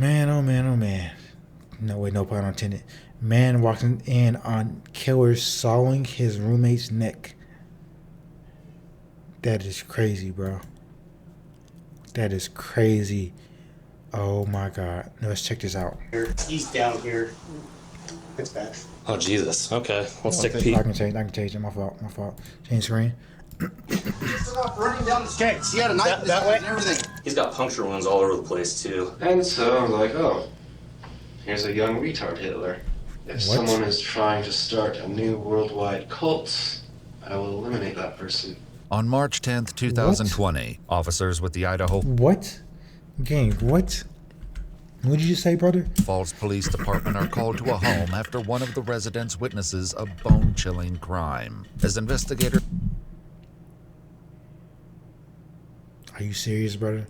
Man, oh man, oh man. No way, no pun intended. Man walking in on killer sawing his roommate's neck. That is crazy, bro. That is crazy. Oh my god. Now let's check this out. He's down here. It's bad. Oh Jesus. Okay. Let's take a peek. I can change it. My fault. Change screen. He's running down the streets. He had a knife that way? and everything. He's got puncture wounds all over the place too. And so I'm like, oh, here's a young retard Hitler. If someone is trying to start a new worldwide cult, I will eliminate that person. On March 10th, 2020, officers with the Idaho What? Gang, what? What did you say, brother? Falls Police Department are called to a home after one of the residents witnesses a bone-chilling crime. As investigators... Are you serious, brother?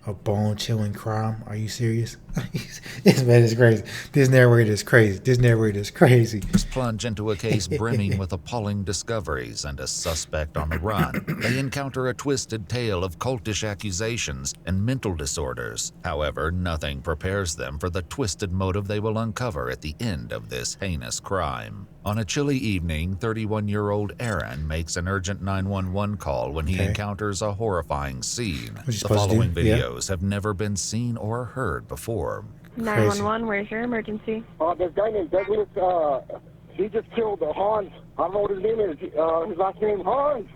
A bone-chilling crime? Are you serious? This man is crazy. This narrator is crazy. plunge into a case brimming with appalling discoveries and a suspect on the run. They encounter a twisted tale of cultish accusations and mental disorders. However, nothing prepares them for the twisted motive they will uncover at the end of this heinous crime. On a chilly evening, 31-year-old Aaron makes an urgent 911 call when he encounters a horrifying scene. The following videos have never been seen or heard before. 911, where's your emergency? This guy named Douglas, he just killed Hans. I don't know what his name is. His last name, Hans.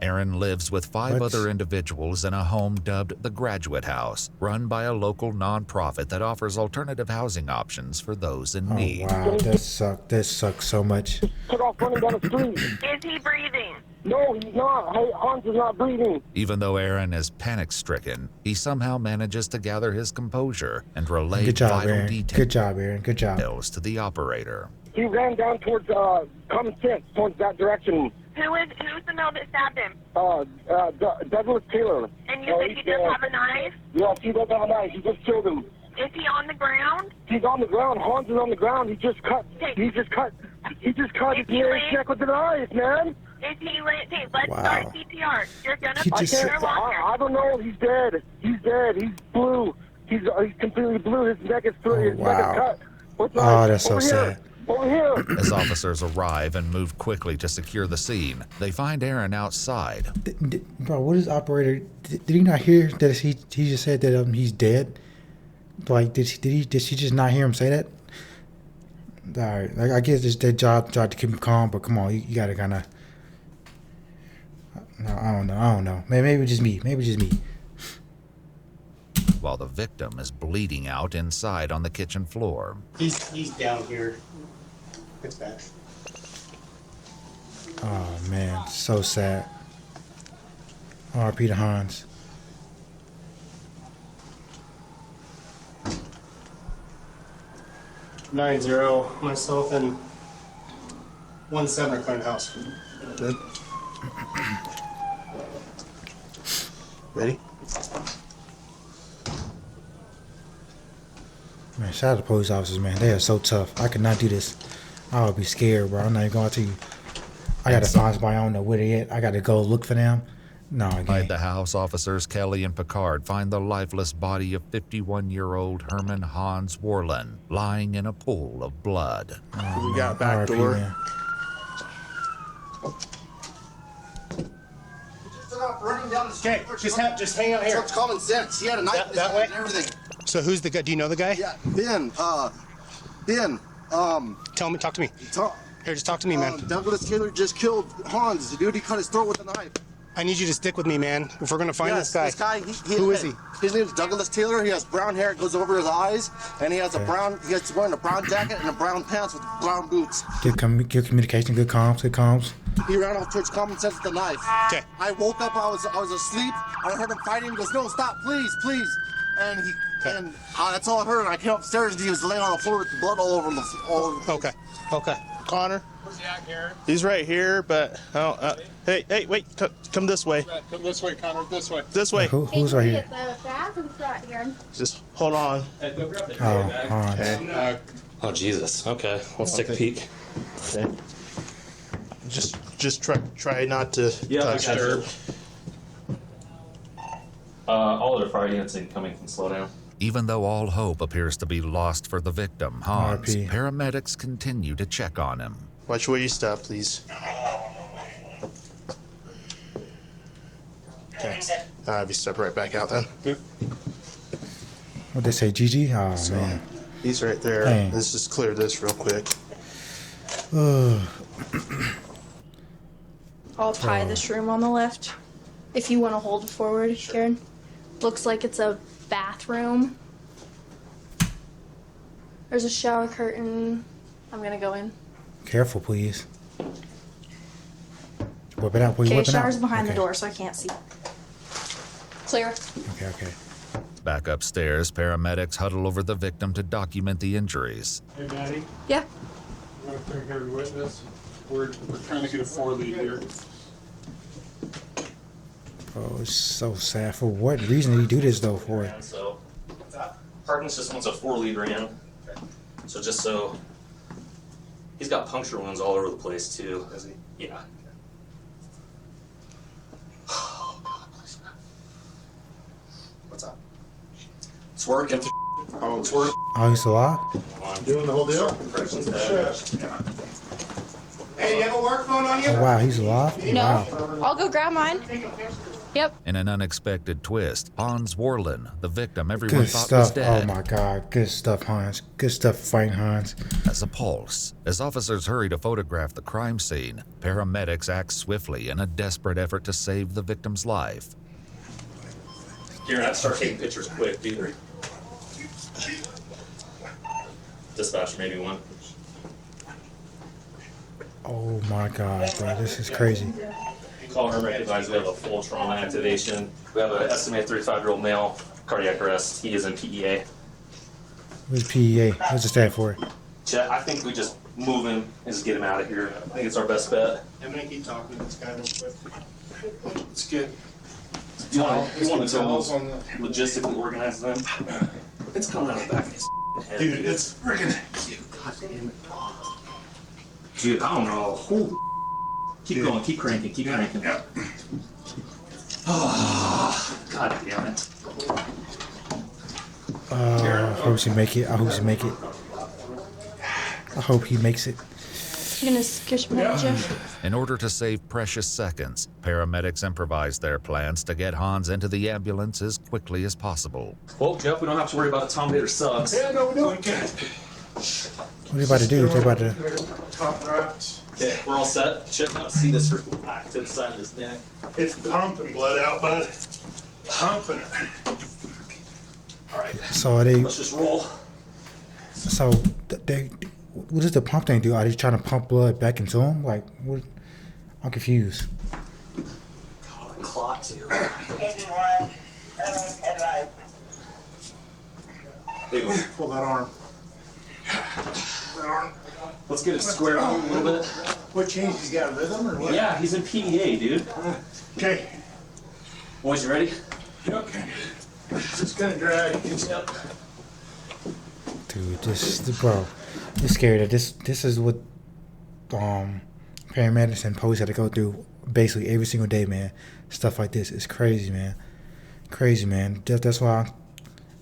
Aaron lives with five other individuals in a home dubbed the Graduate House, run by a local nonprofit that offers alternative housing options for those in need. Wow, that sucks so much. Took off running down the street. Is he breathing? No, he's not. Hans is not breathing. Even though Aaron is panic-stricken, he somehow manages to gather his composure and relay vital details. Good job, Aaron. Good job. To the operator. He ran down towards Common Sense, towards that direction. Who's the male that stabbed him? Douglas Taylor. And you said he does have a knife? Yes, he does have a knife. He just killed him. Is he on the ground? He's on the ground. Hans is on the ground. He just cut his neck with a knife, man. Is he lit? Okay, let's start CPR. You're gonna I don't know. He's dead. He's dead. He's blue. He's completely blue. His neck is neck is cut. That's so sad. Over here. As officers arrive and move quickly to secure the scene, they find Aaron outside. Bro, what is operator? Did he not hear that he just said that he's dead? Like, did she just not hear him say that? All right, like, I guess it's their job to keep him calm, but come on, you gotta kind of. No, I don't know. Maybe just me. While the victim is bleeding out inside on the kitchen floor. He's down here. It's bad. Oh man, so sad. R.P. to Hans. Myself and 1-7 are clearing the house. Good. Ready? Man, shout out to police officers, man. They are so tough. I could not do this. I would be scared, bro. I'm not even going to you. I got to find somebody. I don't know where they at. I got to go look for them. No, again. Inside the house, officers Kelly and Picard find the lifeless body of 51-year-old Herman Hans Warland lying in a pool of blood. We got back door. Running down the street. Okay, just hang out here. So it's common sense. He had a knife that way and everything. So who's the guy? Do you know the guy? Yeah, Ben. Talk to me. Here, just talk to me, man. Douglas Taylor just killed Hans. The dude, he cut his throat with a knife. I need you to stick with me, man. If we're gonna find this guy. Who is he? His name is Douglas Taylor. He has brown hair. It goes over his eyes, and he has he's wearing a brown jacket and a brown pants with brown boots. Good communication. Good comms. He ran off towards Common Sense with a knife. Okay. I woke up. I was asleep. I heard him fighting. He goes, "No, stop, please." And that's all I heard. I came upstairs and he was laying on the floor with blood all over him. Okay. Connor. Where's he at, Garrett? He's right here, but hey, wait, come this way. Come this way, Connor. This way. This way. Who's right here? Just hold on. Okay. Oh Jesus. Okay. Let's take a peek. Okay. Just try not to touch sure. All other fire units incoming can slow down. Even though all hope appears to be lost for the victim, Hans, RP. paramedics continue to check on him. Watch where you stop, please. Okay. You step right back out then. What they say, GG? Oh, man. He's right there. Dang. Let's just clear this real quick. I'll tie this room on the left. If you want to hold it forward, Karen. Looks like it's a bathroom. There's a shower curtain. I'm gonna go in. Careful, please. Whip it out. Please Okay, whip it out. shower's behind the Okay. door, so I can't see. Clear. Okay. Back upstairs, paramedics huddle over the victim to document the injuries. Hey, Maddie, Yeah. you want to bring every witness? We're trying to get a 4 lead here. Oh, it's so sad. For what reason did he do this, though, for? And so, Harkness just wants a 4 lead ran. So just so, he's got puncture wounds all over the place too. Is he? Yeah. Oh God, please. What's up? It's working. Oh, it's working. Oh, he's alive? Doing the whole deal? Hey, you have a work phone on you? Oh, wow, he's alive? No. Wow. I'll go grab mine. Yep. In an unexpected twist, Hans Warlin, the victim everyone Good thought was stuff. dead, Oh, my God. Good stuff, Hans. Good stuff fighting Hans. has a pulse. As officers hurry to photograph the crime scene, paramedics act swiftly in a desperate effort to save the victim's life. Kieran, I have to start taking pictures quick, dude. Dispatch, maybe one. Oh, my God, bro. This is crazy. Call her advise we have a full trauma activation. We have an estimated 35-year-old male, cardiac arrest. He is in PEA. What's PEA? What's it stand for? Chet, I think we just move him and just get him out of here. I think it's our best bet. I'm going to keep talking to this guy real quick. It's good. You want to Towels on the... logistically organize them? It's coming out of the back of his head. Dude, it's friggin' God damn it. Dude, I don't know. Holy keep going, keep cranking, keep cranking. Yeah. Oh, God damn it. I hope he make it. I hope he make it. I hope he makes it. You gonna skitch me out, Jeff? In order to save precious seconds, paramedics improvise their plans to get Hans into the ambulance as quickly as possible. Well, Jeff, we don't have to worry about the Tom Hater subs. Yeah, no, we're doing good. What are you about to do? What are you about to... Top right. Okay, we're all set. Chip, now see this for back to the side of his neck. It's pumping blood out, bud. Pumping it. All right, So they... let's just roll. So they... What does the pump thing do? Are they trying to pump blood back into him? Like, what? I'm confused. Oh, the clock, too. There you go. Pull that arm. That arm. Let's get it squared up a little bit. What changed? He's got rhythm or what? Yeah, he's in PEA, dude. Okay. Boys, you ready? Okay. It's gonna drag. Yep. Dude, bro, it's scary that this is what paramedics and police have to go through basically every single day, man. Stuff like this is crazy, man. Crazy, man. That's why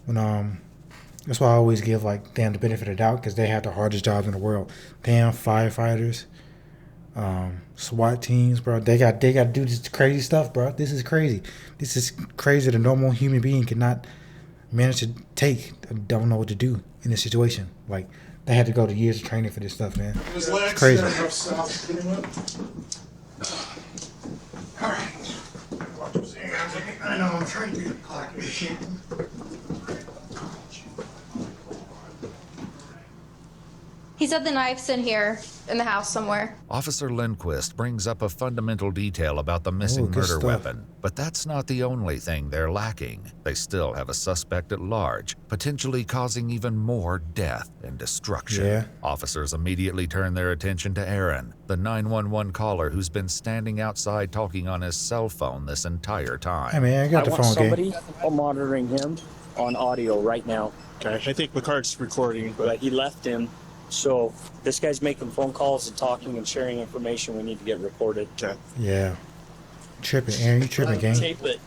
that's why I always give like them the benefit of the doubt, because they have the hardest jobs in the world. Damn firefighters, SWAT teams, bro. They got to do this crazy stuff, bro. This is crazy. This is crazy that a normal human being cannot manage to take. Don't know what to do in this situation. Like, they had to go to years of training for this stuff, man. His legs It's crazy. up south. Get him up. All right. Watch his hands. I know I'm trying to clock me. He said the knife's in here, in the house somewhere. Officer Lindquist brings up a fundamental detail about the missing good murder stuff. weapon, but that's not the only thing they're lacking. They still have a suspect at large, potentially causing even more death and destruction. Yeah. Officers immediately turn their attention to Aaron, the 911 caller who's been standing outside talking on his cell phone this entire time. Hey, man, I got the want phone somebody game. monitoring him on audio right now. Okay, I think McCart's recording, but But he left him. So this guy's making phone calls and talking and sharing information we need to get recorded. okay. Yeah. Tripping, Aaron. You tripping, gang. Tape it.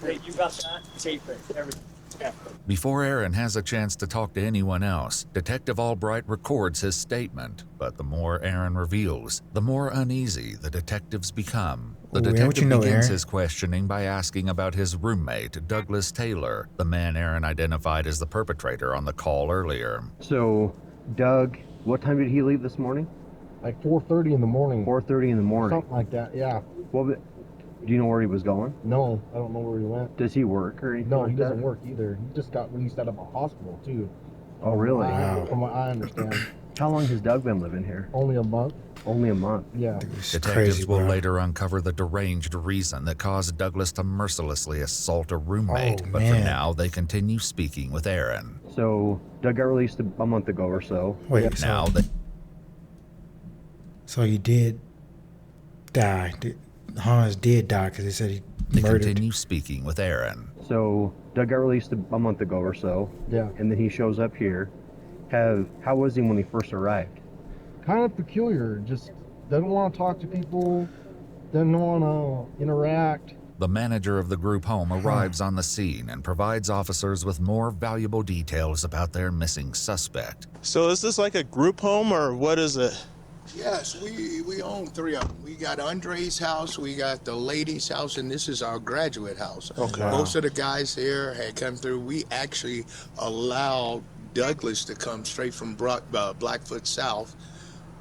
Hey, you got that? Tape it. Everything. Yeah. Before Aaron has a chance to talk to anyone else, Detective Albright records his statement. But the more Aaron reveals, the more uneasy the detectives become. The Ooh, Aaron, detective what you know, begins Aaron? his questioning by asking about his roommate, Douglas Taylor, the man Aaron identified as the perpetrator on the call earlier. So, Doug, what time did he leave this morning? Like 4:30 in the morning. 4:30 in the morning. Something like that, yeah. Well, do you know where he was going? No, I don't know where he went. Does he work or anything? No, like he doesn't that? work either. He just got released out of a hospital, too. Oh, really? Wow. From what I understand. How long has Doug been living here? Only a month. Only a month. Yeah. It's Detectives crazy, will bro. later uncover the deranged reason that caused Douglas to mercilessly assault a roommate, Oh, but for man. now they continue speaking with Aaron. So, Doug got released a month ago or so. Wait, Now so he did die. Hans did die because they said he they murdered. continue speaking with Aaron. So, Doug got released a month ago or so. Yeah. And then he shows up here. How was he when he first arrived? Kind of peculiar. Just doesn't want to talk to people. Doesn't want to interact. The manager of the group home arrives on the scene and provides officers with more valuable details about their missing suspect. So is this like a group home or what is it? Yes, we own 3 of them. We got Andre's house, we got the lady's house, and this is our graduate house. Okay. Most of the guys here had come through. We actually allowed Douglas to come straight from Blackfoot South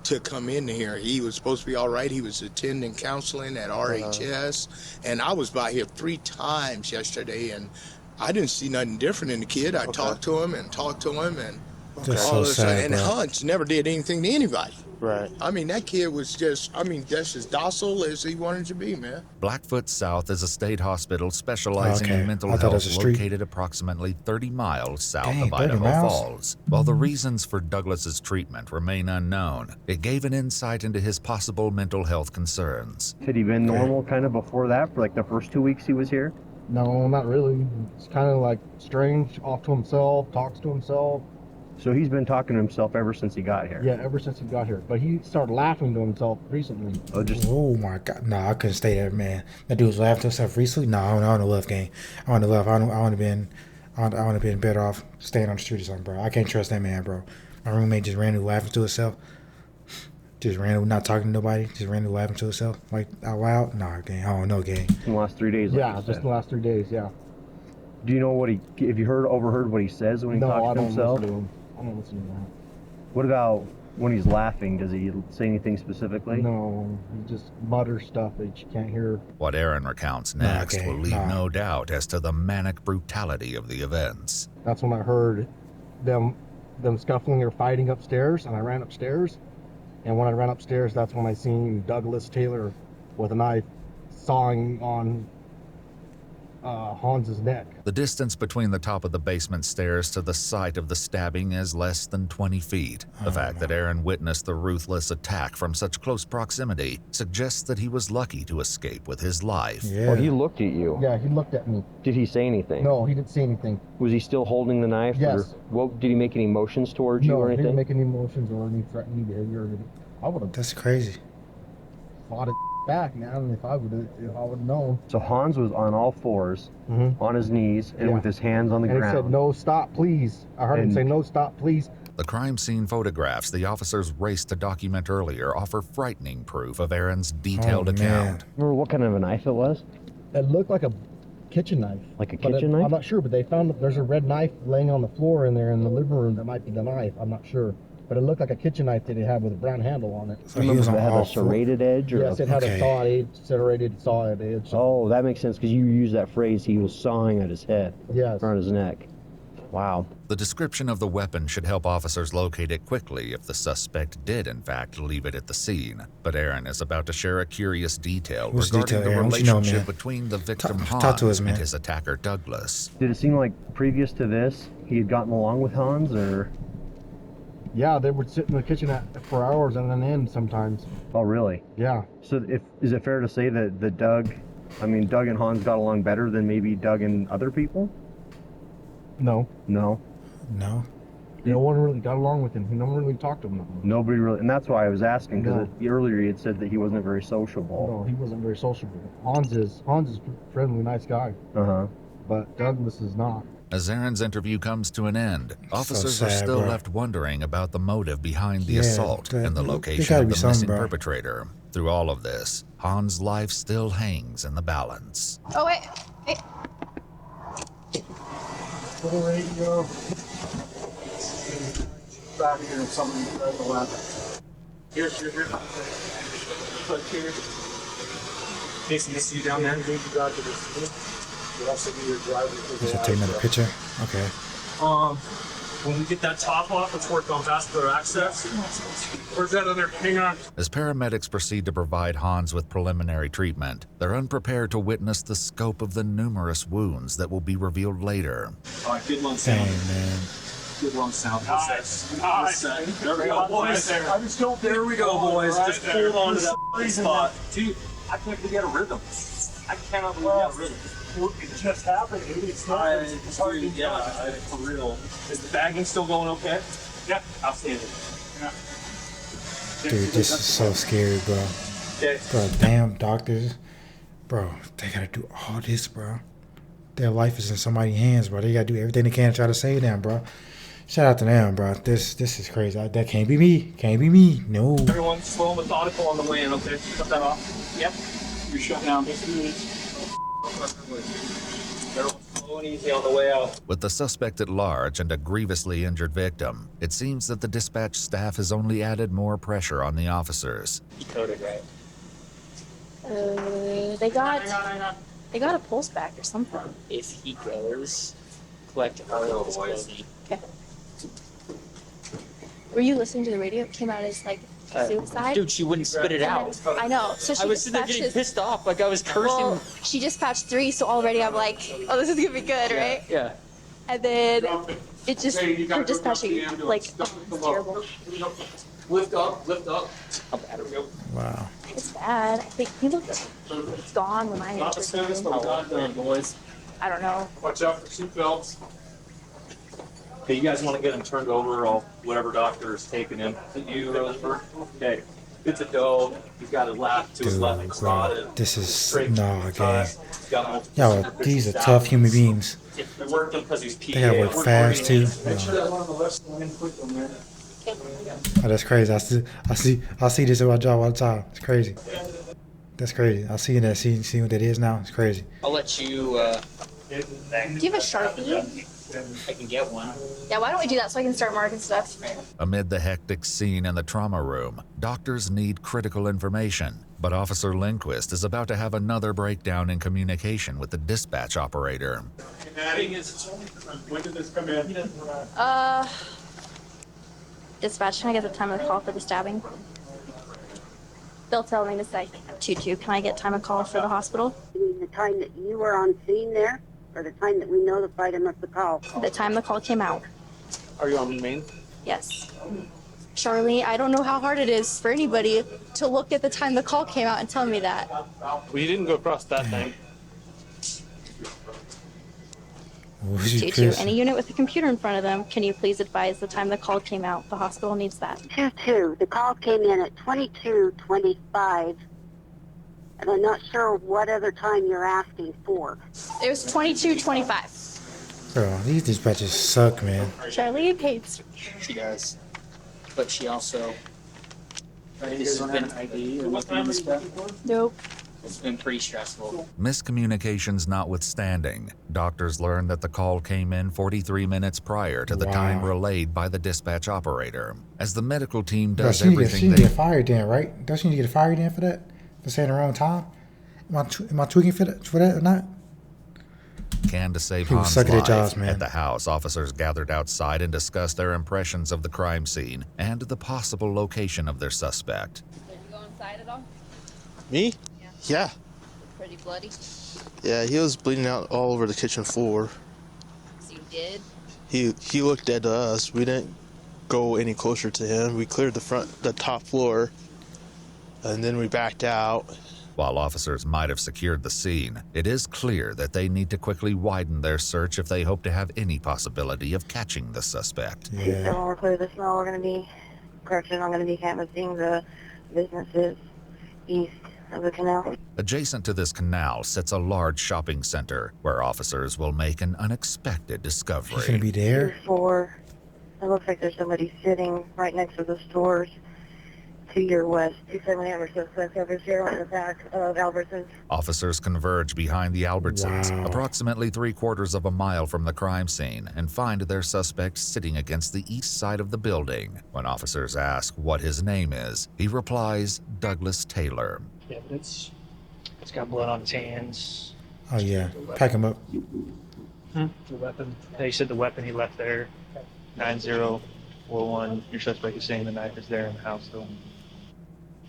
to come in here. He was supposed to be all right. He was attending counseling at RHS, and I was by here 3 times yesterday, and I didn't see nothing different in the kid. I talked to him, and That's all so of a sudden, sad, and bro. Hunts never did anything to anybody. Right. I mean, that kid was just, that's as docile as he wanted to be, man. Blackfoot South is a state hospital specializing Okay. in mental I thought it was health a street. located approximately 30 miles south Dang, of 30 Idaho miles? Falls. While the reasons for Douglas's treatment remain unknown, it gave an insight into his possible mental health concerns. Had he been normal kind of before that, for like the first 2 weeks he was here? No, not really. It's kind of like strange, off to himself, talks to himself. So he's been talking to himself ever since he got here? Yeah, ever since he got here. But he started laughing to himself recently. Oh my God! No, I couldn't stay there, man. That dude was laughing to himself recently. No, I wouldn't have left, gang. I wouldn't have left. I would have been better off staying on the street or something, bro. I can't trust that man, bro. My roommate just randomly laughing to himself. Just randomly not talking to nobody. Just randomly laughing to himself, like out loud. Nah, gang. I don't know, gang. In the last 3 days? Like Yeah, you just said. the last 3 days, yeah. Do you know what have you overheard what he says when he No, I talks to don't himself? listen to him. I don't listen to that. What about when he's laughing? Does he say anything specifically? No, he just mutters stuff that you can't hear. What Aaron recounts Nah, next gang, will leave nah. no doubt as to the manic brutality of the events. That's when I heard them scuffling or fighting upstairs, and I ran upstairs. And when I ran upstairs, that's when I seen Douglas Taylor with a knife sawing on Hans's neck. The distance between the top of the basement stairs to the site of the stabbing is less than 20 feet. The fact that Aaron witnessed the ruthless attack from such close proximity suggests that he was lucky to escape with his life. Yeah. Oh, he looked at you? Yeah, he looked at me. Did he say anything? No, he didn't say anything. Was he still holding the knife? Yes. Or did he make any motions towards you No, or he anything? didn't make any motions or any threatening behavior or anything. I would have That's crazy. fought it back, man, if I would known. So Hans was on all fours, on his knees, and Yeah. with his hands on the And ground. he said, "No, stop, please." I heard him And- say, "No, stop, please." The crime scene photographs the officers raced to document earlier offer frightening proof of Aaron's detailed Oh, man. account. Remember what kind of a knife it was? It looked like a kitchen knife. Like a But kitchen knife? I'm not sure, but they found that there's a red knife laying on the floor in there in the living room that might be the knife. I'm not sure. But it looked like a kitchen knife that it had with a brown handle on it. So he was Did on it have all a serrated edge? Or Yes, it had Okay. a sawed edge, serrated sawed edge. Oh, that makes sense because you used that phrase, he was sawing at his head, Yes. or on his neck. Wow. The description of the weapon should help officers locate it quickly if the suspect did, in fact, leave it at the scene. But Aaron is about to share a curious detail What's regarding detail, the Aaron? What you know, relationship man? between the victim Talk to us, Hans man. and his attacker Douglas. Did it seem like previous to this, he had gotten along with Hans, or? Yeah, they would sit in the kitchen for hours and then end sometimes. Oh, really? Yeah. So is it fair to say that Doug and Hans got along better than maybe Doug and other people? No. No? No. No one really got along with him. No one really talked to him. Nobody really, and that's why I was asking, because No. earlier he had said that he wasn't very sociable. No, he wasn't very sociable. Hans is a friendly, nice guy. But Douglas is not. As Aaron's interview comes to an end, officers are sad, still bro. left wondering about the motive behind the Yeah, assault and the there location gotta of be the something, missing bro. perpetrator. Through all of this, Hans' life still hangs in the balance. Oh, wait. Hey. For the radio. Back here, somebody tried to laugh. Here. Look here. Jason, you see you down there? You got to the scene. You also be your driver. Just take another picture. Okay. When we get that top off, let's work on vascular access. Where's that other? Hang on. As paramedics proceed to provide Hans with preliminary treatment, they're unprepared to witness the scope of the numerous wounds that will be revealed later. All right, good lung Dang, sound. man. Good lung sound. Nice. There we go, boys. There we go, boys. Just hold on to that spot. Dude, I can't believe you had a rhythm. I cannot believe you had a rhythm. It just happened, dude. It's hard to for real. Is the bagging still going okay? Yeah, outstanding. Yeah. Dude, this is so scary, bro. Okay. Bro, damn doctors. Bro, they gotta do all this, bro. Their life is in somebody's hands, bro. They gotta do everything they can to try to save them, bro. Shout out to them, bro. This is crazy. That can't be me. Can't be me. No. Everyone slow and methodical on the way in, okay? Cut that off. Yep. You're shut down. Everyone slow and easy on the way out. With the suspect at large and a grievously injured victim, it seems that the dispatch staff has only added more pressure on the officers. Coded, right? They got a pulse back or something. If he goes, collect all of his clothing. Okay. Were you listening to the radio? It came out as like suicide. Dude, she wouldn't spit it out. I know. So she I was sitting there getting pissed off, like I was cursing. Well, she dispatched 3, so already I'm like, oh, this is gonna be good, right? Yeah. And then it just, her dispatching, like, oh, it's terrible. Lift up. How bad are we? Wow. It's bad. I think he looked gone when I Not the entered soonest, him. but we're not done, boys. I don't know. Watch out for seatbelts. Okay, you guys want to get him turned over, or whatever doctor is taking him. Is it you, Rosenberg? Okay. It's a doe. He's got his left to his Dude, left spotted. bro. This is Straight nah, gang. He's got multiple Yo, separate these are stabs. tough human beings. They worked him because he's PA. They gotta work fast too. Make sure that one on the left line quick on there. Oh, that's crazy. I see this in my job all the time. It's crazy. That's crazy. I see that. See what that is now. It's crazy. I'll let you. Do you have a Sharpie? I can get one. Yeah, why don't we do that so I can start marking stuff? Amid the hectic scene in the trauma room, doctors need critical information, but Officer Lindquist is about to have another breakdown in communication with the dispatch operator. When did this come in? Dispatch, can I get the time of the call for the stabbing? They'll tell me to say 2-2. Can I get time of call for the hospital? You mean the time that you were on scene there, or the time that we notified him of the call? The time the call came out. Are you on main? Yes. Charlie, I don't know how hard it is for anybody to look at the time the call came out and tell me that. Well, you didn't go across that thing. 2-2. Any unit with a computer in front of them, can you please advise the time the call came out? The hospital needs that. 2-2. The call came in at 22:25, and I'm not sure what other time you're asking for. It was 22:25. Bro, these dispatches suck, man. Charlie hates. She does. But she also. This has been ID or nothing on this stuff? Nope. It's been pretty stressful. Miscommunications notwithstanding, doctors learned that the call came in 43 minutes prior to the time relayed by the dispatch operator. As the medical team Bro, does she need everything to get fired then, right? Don't she need to get fired then for that? For saying the wrong time? Am I tweaking for that or not? can to save People Han's suck at their life. jobs, man. At the house, officers gathered outside and discussed their impressions of the crime scene and the possible location of their suspect. Did you go inside at all? Me? Yeah. Pretty bloody. Yeah, he was bleeding out all over the kitchen floor. So you did? He looked dead to us. We didn't go any closer to him. We cleared the top floor, and then we backed out. While officers might have secured the scene, it is clear that they need to quickly widen their search if they hope to have any possibility of catching the suspect. So when we're clear this smell, we're going to be, correction, I'm going to be canvassing the businesses east of the canal. Adjacent to this canal sits a large shopping center where officers will make an unexpected discovery. He's gonna be there? 4. It looks like there's somebody sitting right next to the stores to your west. 278 or suspects over here on the back of Albertsons. Officers converge behind the Albertsons, approximately 3/4 of a mile from the crime scene, and find their suspect sitting against the east side of the building. When officers ask what his name is, he replies, Douglas Taylor. Yeah, but it's got blood on his hands. Oh yeah, pack him up. The weapon. They said the weapon he left there. 9041. Your suspect is saying the knife is there in the house still.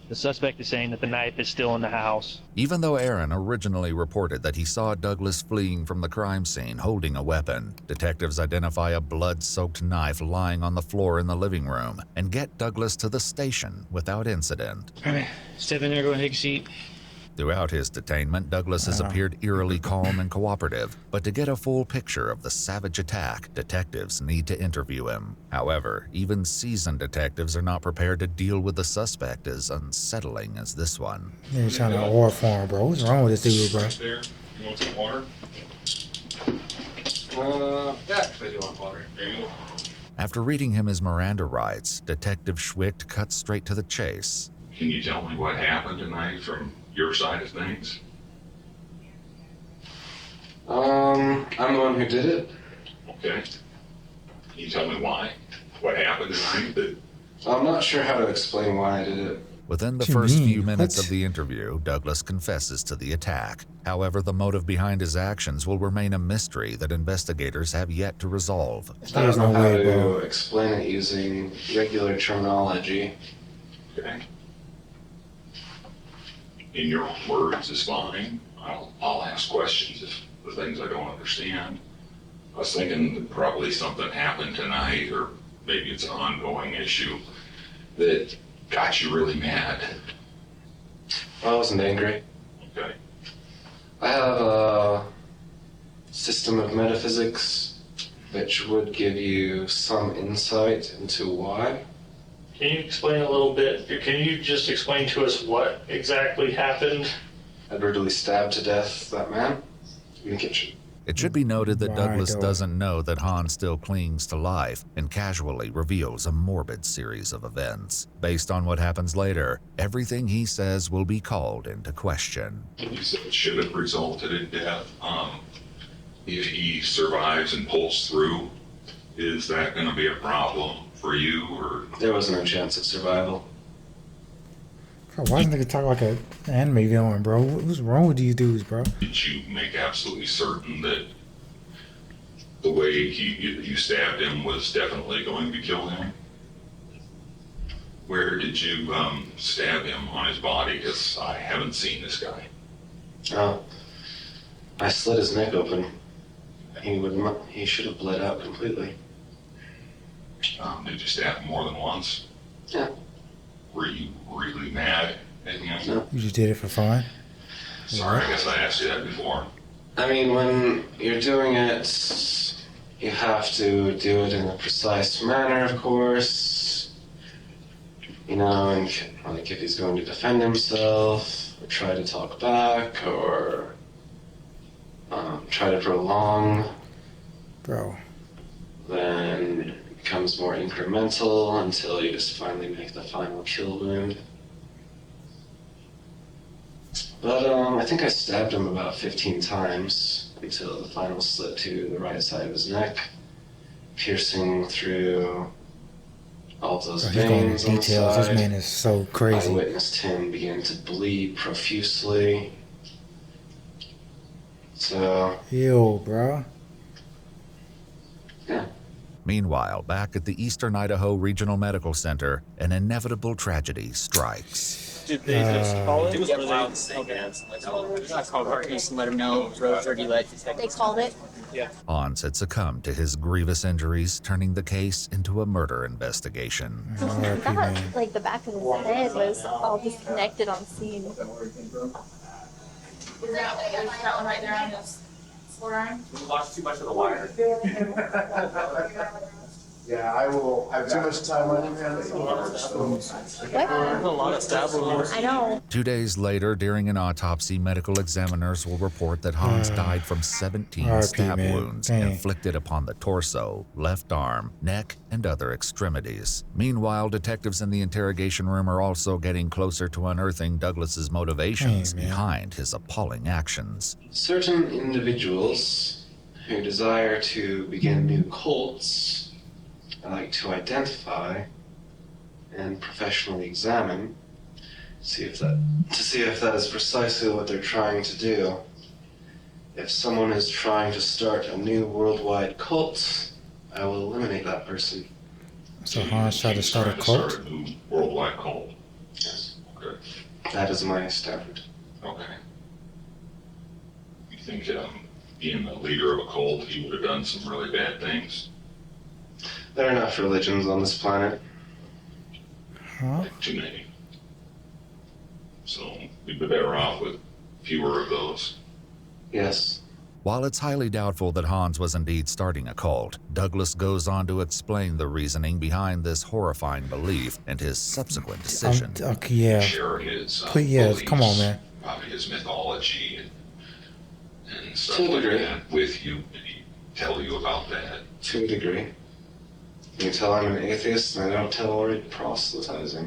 The suspect is saying that the knife is still in the house. Even though Aaron originally reported that he saw Douglas fleeing from the crime scene holding a weapon, detectives identify a blood-soaked knife lying on the floor in the living room and get Douglas to the station without incident. All right, step in there, go ahead, take a seat. Throughout his detainment, Douglas has appeared eerily calm and cooperative, but to get a full picture of the savage attack, detectives need to interview him. However, even seasoned detectives are not prepared to deal with the suspect as unsettling as this one. You're trying to order for him, bro. What's wrong with this dude, bro? There. You want some water? Yeah, I do want water. There you go. After reading him his Miranda rights, Detective Schwicht cuts straight to the chase. Can you tell me what happened tonight from your side of things? I'm the one who did it. Okay. Can you tell me why? What happened tonight? I'm not sure how to explain why I did it. Within the What you first mean? few minutes What? of the interview, Douglas confesses to the attack. However, the motive behind his actions will remain a mystery that investigators have yet to resolve. I don't know no how way, to bro. explain it using regular terminology. Okay. In your own words is fine. I'll ask questions if the things I don't understand. I was thinking that probably something happened tonight, or maybe it's an ongoing issue that got you really mad. I wasn't angry. Okay. I have a system of metaphysics which would give you some insight into why. Can you explain a little bit? Can you just explain to us what exactly happened? I brutally stabbed to death that man in the kitchen. It should be noted that Right, Douglas though. doesn't know that Hans still clings to life and casually reveals a morbid series of events. Based on what happens later, everything he says will be called into question. You said it should have resulted in death. If he survives and pulls through, is that going to be a problem for you, or There was no chance of survival. Bro, why does nigga talk like an anime villain, bro? What's wrong with these dudes, bro? did you make absolutely certain that the way you stabbed him was definitely going to kill him? Where did you stab him on his body? Because I haven't seen this guy. Oh, I slit his neck open. He should have bled out completely. Did you stab him more than once? Yeah. Were you really mad at him? No. You just did it for fun? Sorry, I guess I asked you that before. I mean, when you're doing it, you have to do it in a precise manner, of course. You know, and like if he's going to defend himself, or try to talk back, or try to prolong, Bro. then it becomes more incremental until you just finally make the final kill wound. But I think I stabbed him about 15 times until the final slit to the right side of his neck, piercing through all of those Bro, he's going veins into on the details. This side. man is so I crazy. witnessed him begin to bleed profusely. So, Ew, bro. yeah. Meanwhile, back at the Eastern Idaho Regional Medical Center, an inevitable tragedy strikes. Did they just call it? It was really loud. I called our case and let him know road dirty lead. They called it. Yeah. Hans had succumbed to his grievous injuries, turning the case into a murder investigation. I thought like the back of his head was all disconnected on scene. Is that one right there on his forearm? We lost too much of the wire. Yeah, I will have too much time on your hands. What? A lot of stab wounds. I know. 2 days later, during an autopsy, medical examiners will report that Hans died from 17 RIP, stab man. wounds Dang. inflicted upon the torso, left arm, neck, and other extremities. Meanwhile, detectives in the interrogation room are also getting closer to unearthing Douglas's motivations Dang, man. behind his appalling actions. Certain individuals who desire to begin new cults, I like to identify and professionally examine, to see if that is precisely what they're trying to do. If someone is trying to start a new worldwide cult, I will eliminate that person. So Hans tried to start a cult? Start a new worldwide cult. Yes. Okay. That is my standard. Okay. You think being the leader of a cult, he would have done some really bad things? There are enough religions on this planet. Huh? Too many. So we'd be better off with fewer of those. Yes. While it's highly doubtful that Hans was indeed starting a cult, Douglas goes on to explain the reasoning behind this horrifying belief and his subsequent decision. Okay, yeah. Share his Please, yeah, beliefs come on, man. about his mythology and stuff To a like degree. that with you. Did he tell you about that? To a degree. You tell I'm an atheist and I don't tolerate proselytizing.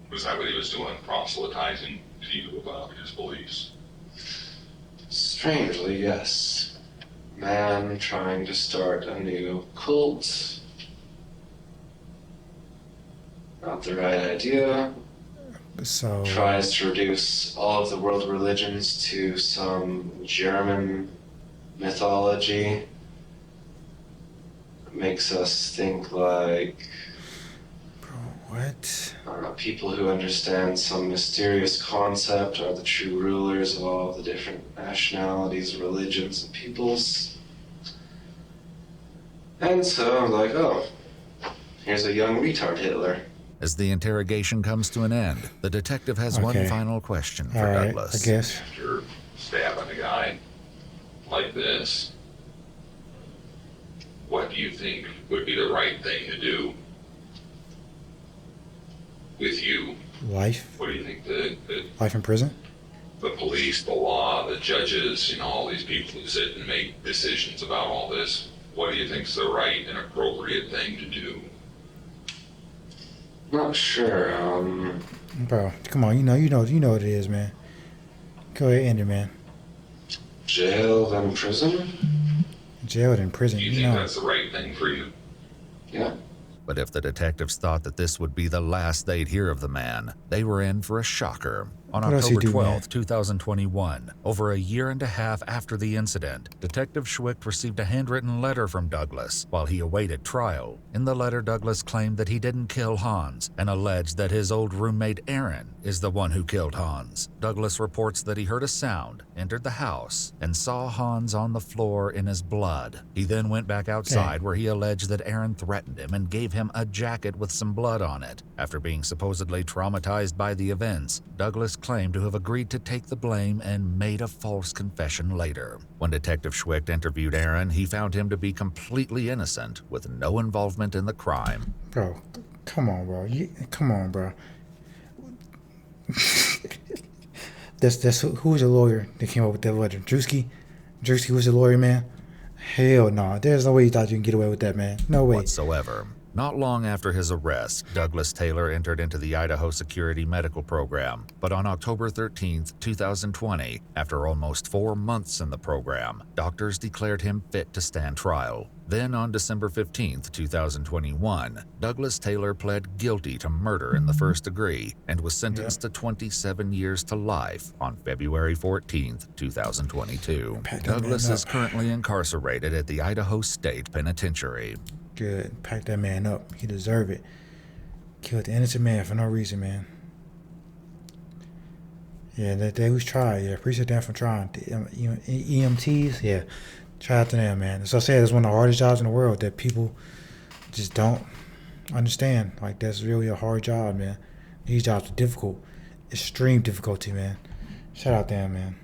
Was that what he was doing, proselytizing to you about his beliefs? Strangely, yes. Man trying to start a new cult. Not the right idea. So Tries to reduce all of the world religions to some German mythology. Makes us think like, what? I don't know, people who understand some mysterious concept are the true rulers of all the different nationalities, religions, and peoples. And so I'm like, oh, here's a young retard Hitler. As the interrogation comes to an end, the detective has one Okay. final question for All right, Douglas. I guess. After stabbing a guy like this, what do you think would be the right thing to do with you? Life? What do you think Life in prison? the police, the law, the judges, all these people who sit and make decisions about all this, what do you think's the right and appropriate thing to do? Not sure, Bro, come on, you know what it is, man. Go ahead, end it, man. jail then prison? Jailed in prison, Do you you think know. that's the right thing for you? Yeah. But if the detectives thought that this would be the last they'd hear of the man, they were in for a shocker. On What else he October do, man? 12, 2021, over a year and a half after the incident, Detective Schwick received a handwritten letter from Douglas while he awaited trial. In the letter, Douglas claimed that he didn't kill Hans and alleged that his old roommate Aaron is the one who killed Hans. Douglas reports that he heard a sound, entered the house, and saw Hans on the floor in his blood. He then went back outside where he alleged that Aaron threatened him and gave him a jacket with some blood on it. After being supposedly traumatized by the events, Douglas claimed to have agreed to take the blame and made a false confession later. When Detective Schwick interviewed Aaron, he found him to be completely innocent with no involvement in the crime. Bro, come on, bro. Come on, bro. That's who was the lawyer that came up with that letter? Drewski? Drewski was the lawyer, man? Hell no. There's no way you thought you can get away with that, man. No way. Whatsoever. Not long after his arrest, Douglas Taylor entered into the Idaho Security Medical Program, but on October 13, 2020, after almost 4 months in the program, doctors declared him fit to stand trial. Then on December 15, 2021, Douglas Taylor pled guilty to murder in the first degree and was sentenced to 27 years to life on February 14, 2022. Douglas is currently incarcerated at the Idaho State Penitentiary. Good. Pack that man up. He deserve it. Killed the innocent man for no reason, man. Yeah, they was trying. Yeah, appreciate them for trying. EMTs, yeah. Shout out to them, man. As I said, it's one of the hardest jobs in the world that people just don't understand. Like, that's really a hard job, man. These jobs are difficult. Extreme difficulty, man. Shout out to them, man.